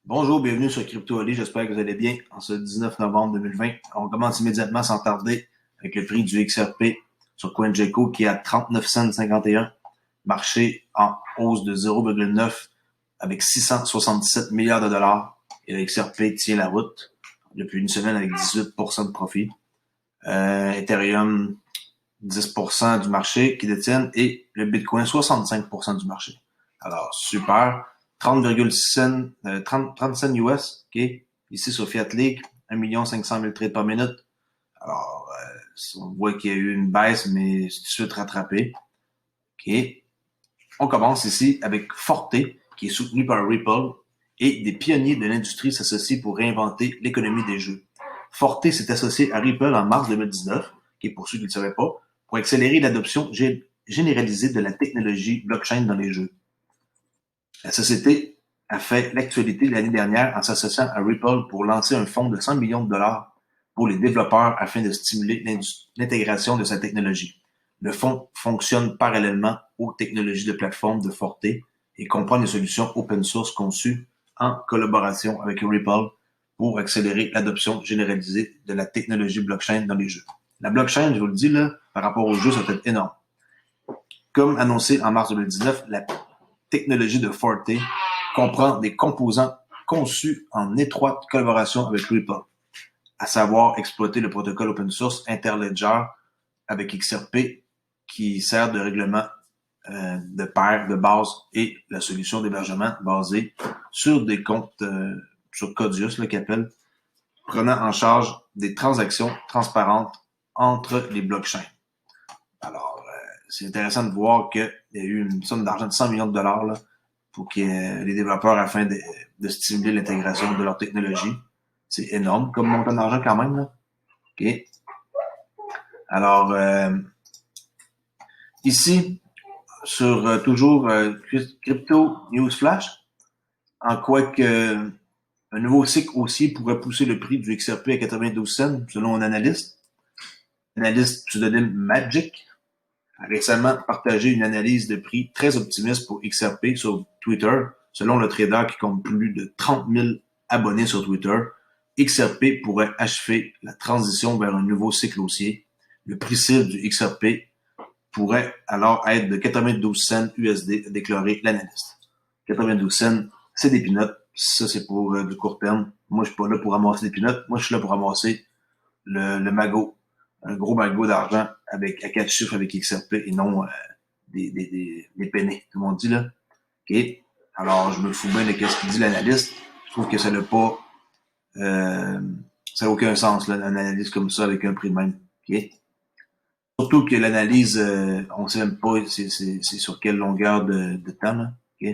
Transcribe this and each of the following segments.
Bonjour, bienvenue sur CryptoOli. J'espère que vous allez bien en ce 19 novembre 2020. On commence immédiatement sans tarder avec le prix du XRP sur CoinGecko qui est à 39 cents 51, marché en hausse de 0,9 avec 677 milliards de dollars. Et le XRP tient la route depuis une semaine avec 18% de profit. Ethereum, 10% du marché qui détiennent et le Bitcoin, 65% du marché. Alors, super. 30 cents US, OK? Ici sur Fiat League, 1 500 000 trades par minute. Alors, on voit qu'il y a eu une baisse, mais c'est tout de suite rattrapé. OK? On commence ici avec Forte, qui est soutenu par Ripple, et des pionniers de l'industrie s'associent pour réinventer l'économie des jeux. Forte s'est associé à Ripple en mars 2019, qui est pour ceux qui ne le savaient pas, pour accélérer l'adoption généralisée de la technologie blockchain dans les jeux. La société a fait l'actualité l'année dernière en s'associant à Ripple pour lancer un fonds de 100 millions de dollars pour les développeurs afin de stimuler l'intégration de sa technologie. Le fonds fonctionne parallèlement aux technologies de plateforme de Forte et comprend des solutions open source conçues en collaboration avec Ripple pour accélérer l'adoption généralisée de la technologie blockchain dans les jeux. La blockchain, je vous le dis, là, par rapport aux jeux, ça va être énorme. Comme annoncé en mars 2019, la technologie de Forte comprend des composants conçus en étroite collaboration avec Ripple, à savoir exploiter le protocole open source Interledger avec XRP qui sert de règlement de paire de base et la solution d'hébergement basée sur des comptes sur Codius, là, qu'appelle, prenant en charge des transactions transparentes entre les blockchains. Alors, c'est intéressant de voir qu'il y a eu une somme d'argent de 100 millions de dollars là, pour que les développeurs afin de stimuler l'intégration de leur technologie. C'est énorme comme montant d'argent quand même. Là. OK. Alors, ici, sur toujours Crypto News Flash, en quoi que un nouveau cycle haussier pourrait pousser le prix du XRP à 92 cents, selon un analyste. L'analyste pseudonyme Magic a récemment partagé une analyse de prix très optimiste pour XRP sur Twitter. Selon le trader qui compte plus de 30 000 abonnés sur Twitter, XRP pourrait achever la transition vers un nouveau cycle haussier. Le prix cible du XRP pourrait alors être de 92 cents USD, a déclaré l'analyste. 92 cents, c'est des peanuts. Ça, c'est pour du court terme. Moi, je suis pas là pour ramasser des peanuts. Moi, je suis là pour ramasser le magot. Un gros magot d'argent avec à 4 chiffres avec XRP et non des pennies, tout le monde dit là. OK. Alors, je me fous bien de ce qu'il dit l'analyste. Je trouve que ça n'a pas ça n'a aucun sens, là, une analyse comme ça avec un prix de même. OK. Surtout que l'analyse, on ne sait même pas c'est sur quelle longueur de temps. Là. OK.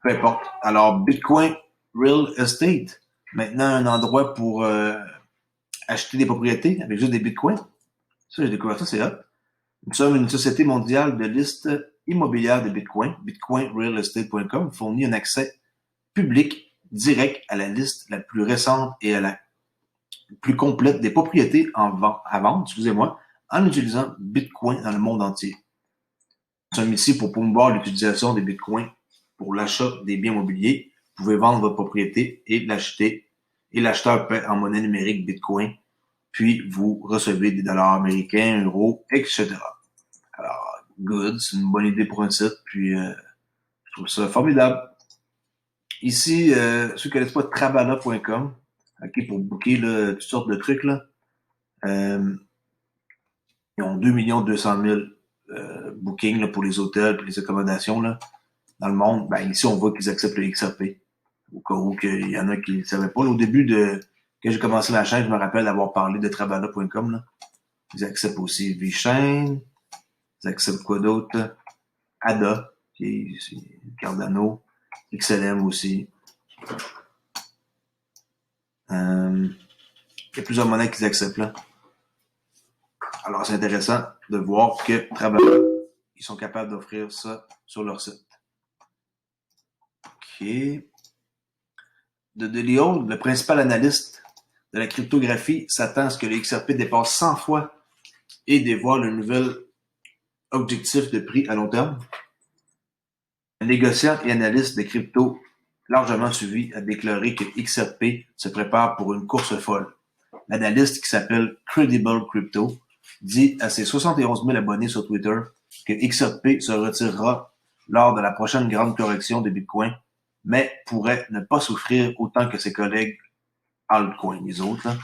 Peu importe. Alors, Bitcoin Real Estate, maintenant un endroit pour acheter des propriétés avec juste des bitcoins. Ça, j'ai découvert ça, c'est hot. Nous sommes une société mondiale de liste immobilière de bitcoin. Bitcoinrealestate.com fournit un accès public direct à la liste la plus récente et à la plus complète des propriétés à vendre, excusez-moi, en utilisant Bitcoin dans le monde entier. Nous sommes ici pour promouvoir l'utilisation des bitcoins pour l'achat des biens immobiliers. Vous pouvez vendre votre propriété et l'acheter. Et l'acheteur paie en monnaie numérique Bitcoin. Puis vous recevez des dollars américains, euros, etc. Alors, good, c'est une bonne idée pour un site. Puis je trouve ça formidable. Ici, ceux qui connaissent pas Trabana.com, ok, pour booker là, toutes sortes de trucs là. Ils ont 2 200 000 bookings là, pour les hôtels, pour les accommodations là, dans le monde. Ben, ici, on voit qu'ils acceptent le XRP. Au cas où il y en a qui ne savaient pas. Là, au début de quand j'ai commencé ma chaîne, je me rappelle d'avoir parlé de Trabana.com. Là. Ils acceptent aussi VeChain. Ils acceptent quoi d'autre? ADA, qui est Cardano. XLM aussi. Il y a plusieurs monnaies qu'ils acceptent là. Alors, c'est intéressant de voir que Trabana, ils sont capables d'offrir ça sur leur site. OK. De Delio, le principal analyste de la cryptographie s'attend à ce que le XRP dépasse 100 fois et dévoile un nouvel objectif de prix à long terme. Un négociant et analyste de crypto largement suivi, a déclaré que XRP se prépare pour une course folle. L'analyste qui s'appelle Credible Crypto dit à ses 71 000 abonnés sur Twitter que XRP se retirera lors de la prochaine grande correction de Bitcoin, mais pourrait ne pas souffrir autant que ses collègues altcoins, les autres. Là.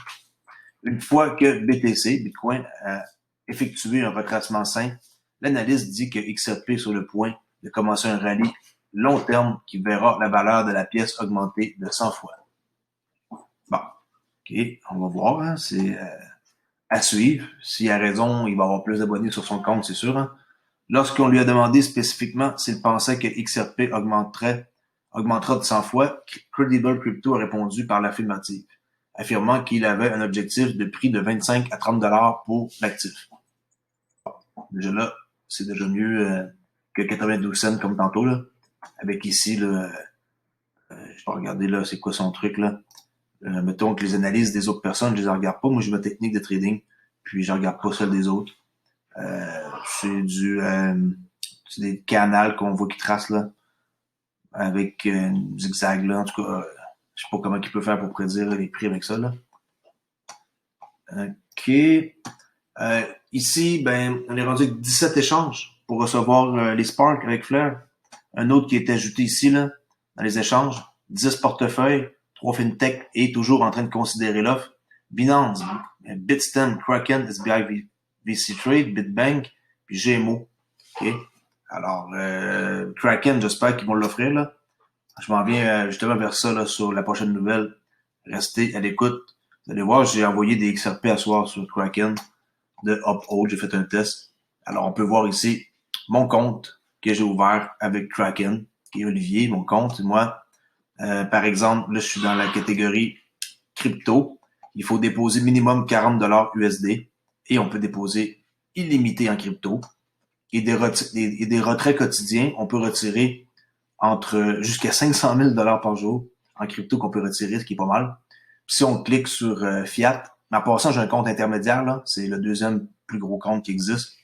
Une fois que BTC, Bitcoin, a effectué un retracement sain, l'analyste dit que XRP est sur le point de commencer un rallye long terme qui verra la valeur de la pièce augmenter de 100 fois. Bon, ok, on va voir, hein, c'est à suivre. S'il a raison, il va avoir plus d'abonnés sur son compte, c'est sûr. Hein. Lorsqu'on lui a demandé spécifiquement s'il pensait que XRP augmentera de 100 fois, Credible Crypto a répondu par l'affirmative, affirmant qu'il avait un objectif de prix de 25 à 30 $ pour l'actif. Déjà là, c'est déjà mieux que 92 cents comme tantôt, là. Avec ici, là, je vais regarder là, c'est quoi son truc, là. Mettons que les analyses des autres personnes, je les regarde pas. Moi, j'ai ma technique de trading, puis je regarde pas celle des autres. C'est c'est des canals qu'on voit qui tracent, là, avec une zigzag, là. En tout cas, je sais pas comment il peut faire pour prédire les prix avec ça, là. OK. Ici, ben, on est rendu avec 17 échanges pour recevoir les Spark avec Flare. Un autre qui est ajouté ici, là, dans les échanges. 10 portefeuilles, 3 fintech et toujours en train de considérer l'offre. Binance, Bitstamp, Kraken, SBI VC Trade, Bitbank, puis GMO. OK. Alors, Kraken, j'espère qu'ils vont l'offrir, là. Je m'en viens justement vers ça, là, sur la prochaine nouvelle. Restez à l'écoute. Vous allez voir, j'ai envoyé des XRP à soir sur Kraken de Uphold. J'ai fait un test. Alors, on peut voir ici mon compte que j'ai ouvert avec Kraken, qui est Olivier, mon compte, moi. Par exemple, là, je suis dans la catégorie crypto. Il faut déposer minimum 40 $ USD et on peut déposer illimité en crypto. Et des retraits quotidiens, on peut retirer entre jusqu'à 500 000 $ par jour en crypto qu'on peut retirer, ce qui est pas mal. Puis si on clique sur Fiat, en passant, j'ai un compte intermédiaire, là, c'est le deuxième plus gros compte qui existe.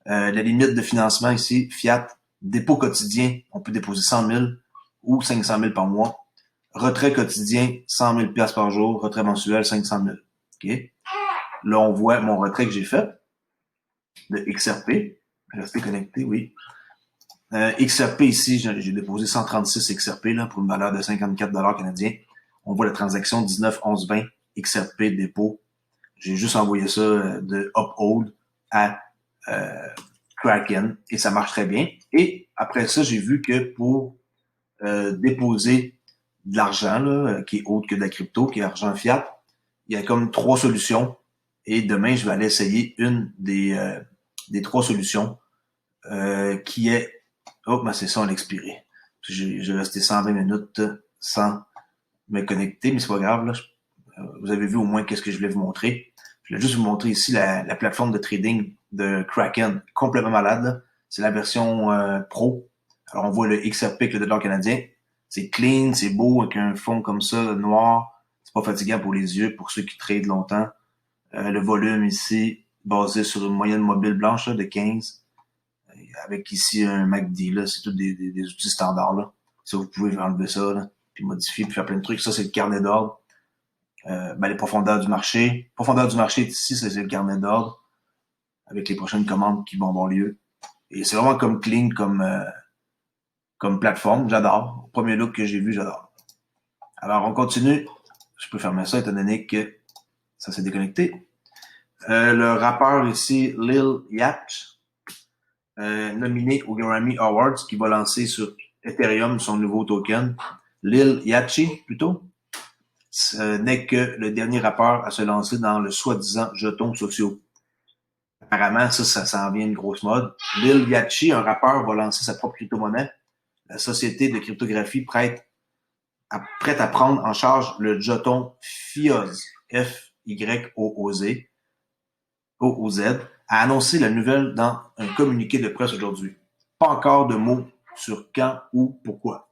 La limite de financement ici, Fiat, dépôt quotidien, on peut déposer 100 000 ou 500 000 par mois. Retrait quotidien, 100 000 $ par jour. Retrait mensuel, 500 000. OK? Là, on voit mon retrait que j'ai fait de XRP. Restez connecté, oui. XRP ici, j'ai déposé 136 XRP là, pour une valeur de 54 $ canadiens. On voit la transaction 19 11 20 XRP dépôt. J'ai juste envoyé ça de Uphold à Kraken et ça marche très bien. Et après ça, j'ai vu que pour déposer de l'argent là, qui est autre que de la crypto, qui est argent fiat, il y a comme 3 solutions. Et demain, je vais aller essayer une des 3 solutions qui est... Oh, ben c'est ça, on a expiré. J'ai resté 120 minutes sans me connecter, mais c'est pas grave. Là. Vous avez vu au moins qu'est-ce que je voulais vous montrer. Je voulais juste vous montrer ici la plateforme de trading de Kraken, complètement malade. C'est la version pro. Alors, on voit le XRP avec le dollar canadien. C'est clean, c'est beau, avec un fond comme ça, noir. C'est pas fatigant pour les yeux, pour ceux qui tradent longtemps. Le volume ici, basé sur une moyenne mobile blanche là, de 15. Avec ici un MACD, là, c'est tous des outils standards. Là. Ça, vous pouvez enlever ça, là, puis modifier, puis faire plein de trucs. Ça, c'est le carnet d'ordre. Les profondeurs du marché. Profondeur du marché ici, c'est le carnet d'ordre avec les prochaines commandes qui vont avoir lieu. Et c'est vraiment comme clean, comme plateforme. J'adore. Au premier look que j'ai vu, j'adore. Alors, on continue. Je peux fermer ça étant donné que ça s'est déconnecté. Le rappeur ici, Lil Yachty, nominé au Grammy Awards, qui va lancer sur Ethereum son nouveau token. Lil Yachty, plutôt. Ce n'est que le dernier rappeur à se lancer dans le soi-disant jeton sociaux. Apparemment, ça s'en vient une grosse mode. Lil Yachty, un rappeur, va lancer sa propre crypto-monnaie. La société de cryptographie prête à prendre en charge le jeton FIOZ, F-Y-O-O-Z, a annoncé la nouvelle dans un communiqué de presse aujourd'hui. Pas encore de mots sur quand ou pourquoi.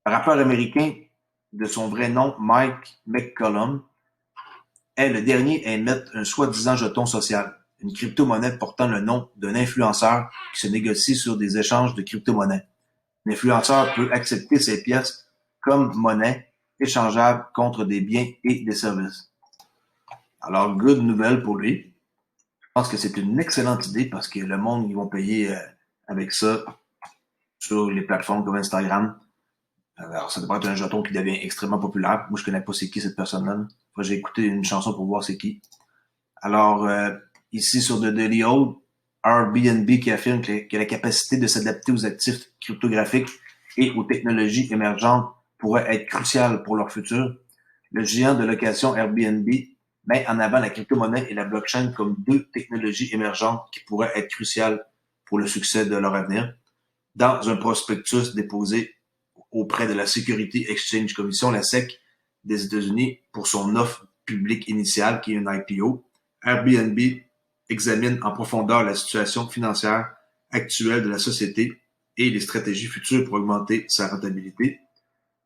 Le rappeur américain, de son vrai nom Mike McCollum, est le dernier à émettre un soi-disant jeton social, une crypto-monnaie portant le nom d'un influenceur qui se négocie sur des échanges de crypto-monnaies. L'influenceur peut accepter ces pièces comme monnaie échangeable contre des biens et des services. Alors, good nouvelle pour lui. Je pense que c'est une excellente idée parce que le monde, ils vont payer avec ça sur les plateformes comme Instagram. Alors, ça devrait être un jeton qui devient extrêmement populaire. Moi, je connais pas c'est qui cette personne-là. J'ai écouté une chanson pour voir c'est qui. Alors, ici sur The Daily Old, Airbnb qui affirme que la capacité de s'adapter aux actifs cryptographiques et aux technologies émergentes pourrait être cruciale pour leur futur. Le géant de location Airbnb met en avant la crypto-monnaie et la blockchain comme deux technologies émergentes qui pourraient être cruciales pour le succès de leur avenir. Dans un prospectus déposé auprès de la Security Exchange Commission, la SEC des États-Unis, pour son offre publique initiale, qui est une IPO, Airbnb examine en profondeur la situation financière actuelle de la société et les stratégies futures pour augmenter sa rentabilité.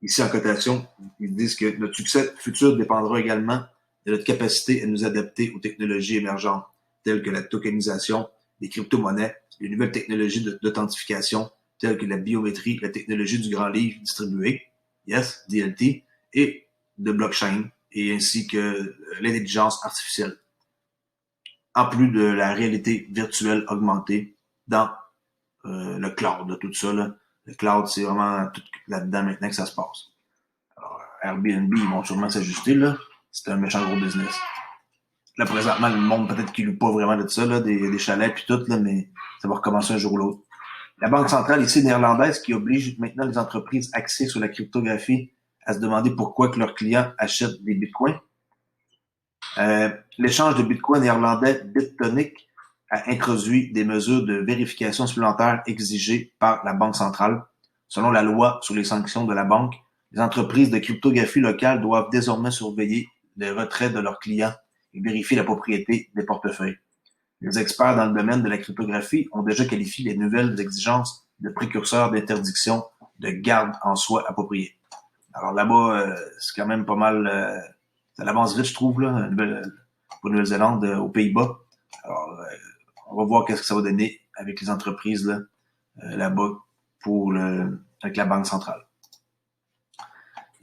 Ici, en cotation, ils disent que notre succès futur dépendra également de notre capacité à nous adapter aux technologies émergentes, telles que la tokenisation, les crypto-monnaies, les nouvelles technologies d'authentification, telles que la biométrie, la technologie du grand livre distribué, yes, DLT, et de blockchain, et ainsi que l'intelligence artificielle. En plus de la réalité virtuelle augmentée dans le cloud, de tout ça. Là. Le cloud, c'est vraiment tout là-dedans maintenant que ça se passe. Alors, Airbnb, ils vont sûrement s'ajuster, là. C'est un méchant gros business. Là, présentement, le monde, peut-être qu'il loue pas vraiment de ça, là, des chalets puis tout, là, mais ça va recommencer un jour ou l'autre. La Banque centrale ici néerlandaise qui oblige maintenant les entreprises axées sur la cryptographie à se demander pourquoi que leurs clients achètent des bitcoins. L'échange de bitcoin néerlandais Bitonic a introduit des mesures de vérification supplémentaires exigées par la Banque centrale. Selon la loi sur les sanctions de la banque, les entreprises de cryptographie locales doivent désormais surveiller les retraits de leurs clients et vérifier la propriété des portefeuilles. Les experts dans le domaine de la cryptographie ont déjà qualifié les nouvelles exigences de précurseurs d'interdiction de garde en soi appropriée. Alors là-bas, c'est quand même pas mal... ça avance vite, je trouve, là, pour Nouvelle-Zélande, aux Pays-Bas. Alors, on va voir qu'est-ce que ça va donner avec les entreprises là, là-bas avec la Banque centrale.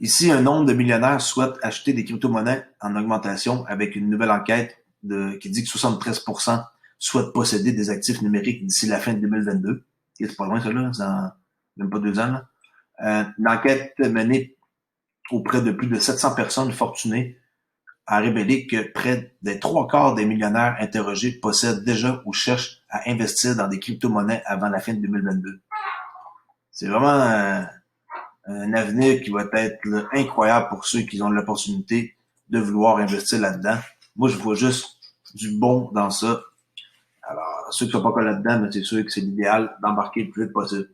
Ici, un nombre de millionnaires souhaitent acheter des crypto-monnaies en augmentation avec une nouvelle enquête qui dit que 73% souhaitent posséder des actifs numériques d'ici la fin de 2022. C'est pas loin, ça, là, c'est dans même pas 2 ans. Là. Une enquête menée auprès de plus de 700 personnes fortunées a révélé que près des 3/4 des millionnaires interrogés possèdent déjà ou cherchent à investir dans des crypto-monnaies avant la fin de 2022. C'est vraiment un avenir qui va être là, incroyable pour ceux qui ont l'opportunité de vouloir investir là-dedans. Moi, je vois juste du bon dans ça. Alors, ceux qui ne sont pas encore là-dedans, mais c'est sûr que c'est l'idéal d'embarquer le plus vite possible.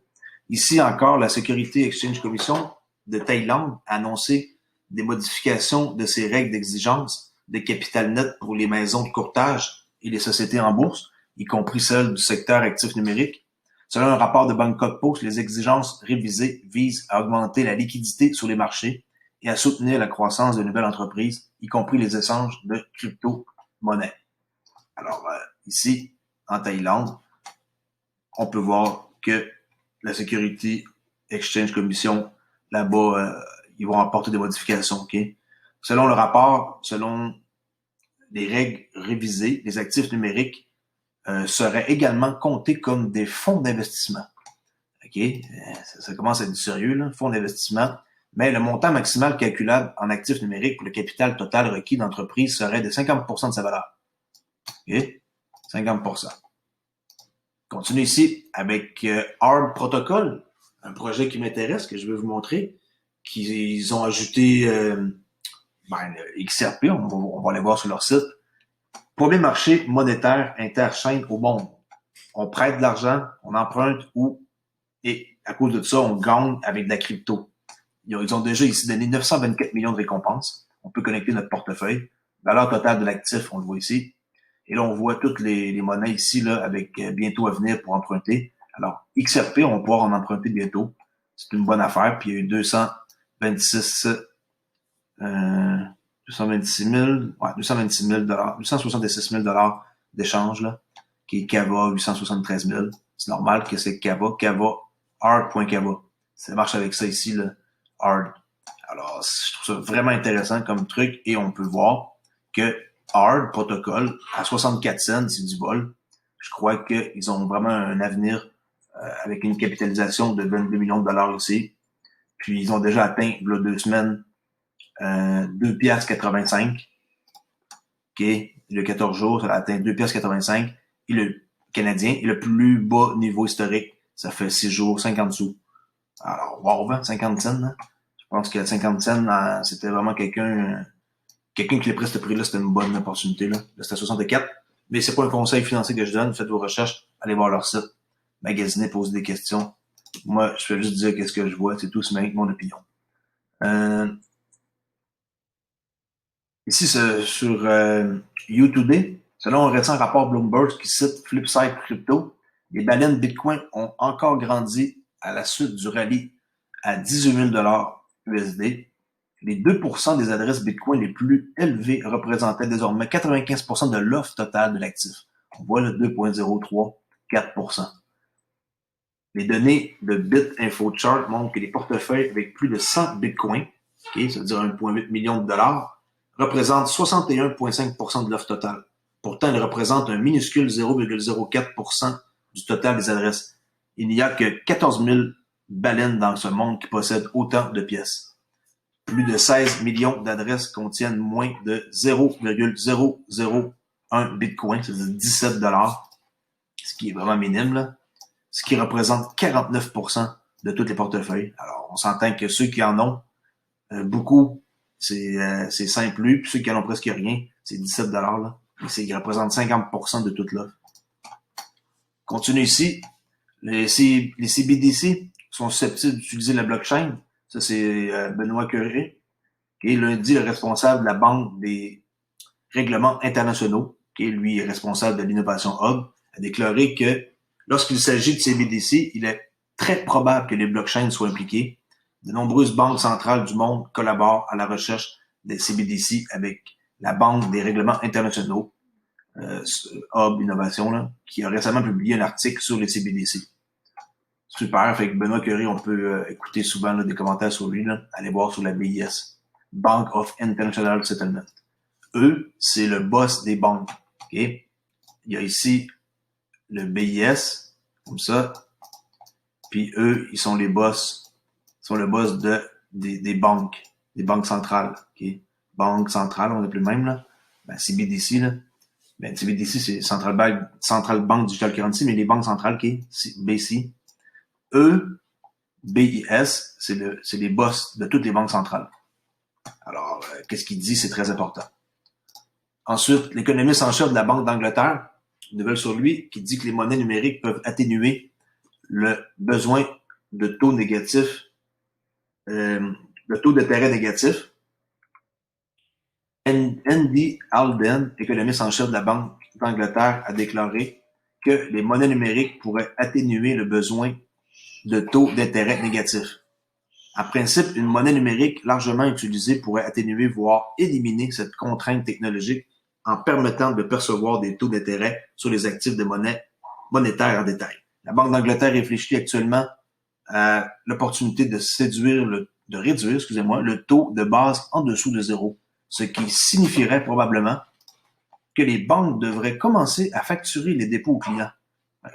Ici encore, la Security Exchange Commission de Thaïlande a annoncé des modifications de ses règles d'exigence de capital net pour les maisons de courtage et les sociétés en bourse, y compris celles du secteur actif numérique. Selon un rapport de Bangkok Post, les exigences révisées visent à augmenter la liquidité sur les marchés et à soutenir la croissance de nouvelles entreprises, y compris les échanges de crypto-monnaies. Alors, ici, en Thaïlande, on peut voir que la Security Exchange Commission, là-bas, ils vont apporter des modifications. Okay? Selon le rapport, selon les règles révisées, les actifs numériques seraient également comptés comme des fonds d'investissement. Okay? Ça commence à être du sérieux, là, fonds d'investissement. Mais le montant maximal calculable en actifs numériques pour le capital total requis d'entreprise serait de 50% de sa valeur. Okay? 50%. Continue ici avec Hard Protocol, un projet qui m'intéresse, que je vais vous montrer, qu'ils ont ajouté XRP, on va aller voir sur leur site. Premier marché monétaire interchaîne au monde. On prête de l'argent, on emprunte et à cause de ça, on gagne avec de la crypto. Ils ont déjà ici donné 924 millions de récompenses. On peut connecter notre portefeuille. Valeur totale de l'actif, on le voit ici. Et là, on voit toutes les monnaies ici, là, avec bientôt à venir pour emprunter. Alors, XRP, on va pouvoir en emprunter bientôt. C'est une bonne affaire. Puis il y a eu 226 000 266 000 d'échange, là, qui est Kava 873 000. C'est normal que c'est Kava, Hard.Kava. Ça marche avec ça ici, là, Hard. Alors, je trouve ça vraiment intéressant comme truc et on peut voir que Hard Protocol à 64 cents, c'est du vol. Je crois qu'ils ont vraiment un avenir avec une capitalisation de 22 millions de dollars ici. Puis ils ont déjà atteint, il y a 2 semaines, 2,85 $. OK? Le 14 jours, ça a atteint 2,85 $. Et le Canadien est le plus bas niveau historique. Ça fait 6 jours, 50 sous. Alors, wow, 50 cents, hein? Je pense que 50 cents, c'était vraiment quelqu'un qui l'a pris ce prix-là, c'était une bonne opportunité, là. Là, c'était 64. Mais c'est pas un conseil financier que je donne. Faites vos recherches, allez voir leur site, magasinez, posez des questions. Moi, je vais juste dire qu'est-ce que je vois, c'est tout, c'est mon opinion. Ici, sur U2D, selon un récent rapport Bloomberg qui cite Flipside Crypto, les baleines Bitcoin ont encore grandi à la suite du rallye à 18 000 $ USD. Les 2% des adresses Bitcoin les plus élevées représentaient désormais 95% de l'offre totale de l'actif. On voit le 2,034%. Les données de BitInfoChart montrent que les portefeuilles avec plus de 100 Bitcoin, okay, c'est-à-dire 1,8 million de dollars, représentent 61,5% de l'offre totale. Pourtant, elles représentent un minuscule 0,04% du total des adresses. Il n'y a que 14 000 baleines dans ce monde qui possèdent autant de pièces. Plus de 16 millions d'adresses contiennent moins de 0,001 Bitcoin, c'est-à-dire 17 $, ce qui est vraiment minime, là, ce qui représente 49% de tous les portefeuilles. Alors, on s'entend que ceux qui en ont beaucoup, c'est simple, puis ceux qui en ont presque rien, c'est 17 $, là. Ils représentent 50% de toute l'offre. Continue ici. Les CBDC sont susceptibles d'utiliser la blockchain. Ça, c'est Benoît Cœuré, qui est lundi le responsable de la Banque des règlements internationaux, qui est lui responsable de l'Innovation Hub, a déclaré que lorsqu'il s'agit de CBDC, il est très probable que les blockchains soient impliquées. De nombreuses banques centrales du monde collaborent à la recherche des CBDC avec la Banque des règlements internationaux, Hub Innovation, là, qui a récemment publié un article sur les CBDC. Super, fait que Benoît Cœuré, on peut écouter souvent là, des commentaires sur lui. Là. Allez voir sur la BIS, Bank of International Settlement. Eux, c'est le boss des banques. Okay? Il y a ici le BIS, comme ça. Puis eux, ils sont les boss. Ils sont le boss des banques centrales. Okay? Banque centrale, on appelle même là. Ben, CBDC, là. Ben, CBDC, c'est Central Bank Digital Currency, mais les banques centrales, okay? BC. Eux, BIS, c'est les boss de toutes les banques centrales. Alors, qu'est-ce qu'il dit? C'est très important. Ensuite, l'économiste en chef de la Banque d'Angleterre, une nouvelle sur lui, qui dit que les monnaies numériques peuvent atténuer le besoin de taux négatifs, le taux d'intérêt négatif. Andy Alden, économiste en chef de la Banque d'Angleterre, a déclaré que les monnaies numériques pourraient atténuer le besoin de taux d'intérêt négatifs. En principe, une monnaie numérique largement utilisée pourrait atténuer, voire éliminer cette contrainte technologique en permettant de percevoir des taux d'intérêt sur les actifs de monnaie monétaire en détail. La Banque d'Angleterre réfléchit actuellement à l'opportunité de réduire le taux de base en dessous de zéro, ce qui signifierait probablement que les banques devraient commencer à facturer les dépôts aux clients.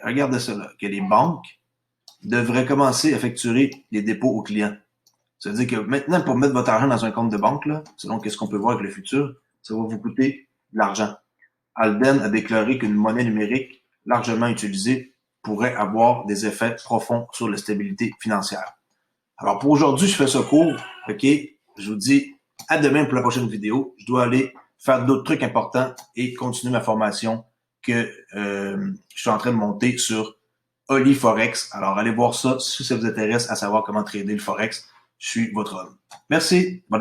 Regardez ça là, que les banques devraient commencer à facturer les dépôts aux clients. Ça veut dire que maintenant, pour mettre votre argent dans un compte de banque, là, selon ce qu'on peut voir avec le futur, ça va vous coûter de l'argent. Alden a déclaré qu'une monnaie numérique largement utilisée pourrait avoir des effets profonds sur la stabilité financière. Alors pour aujourd'hui, je fais ce cours. OK? Je vous dis à demain pour la prochaine vidéo. Je dois aller faire d'autres trucs importants et continuer ma formation que je suis en train de monter sur Oli Forex. Alors allez voir ça si ça vous intéresse à savoir comment trader le Forex. Je suis votre homme. Merci. Bonne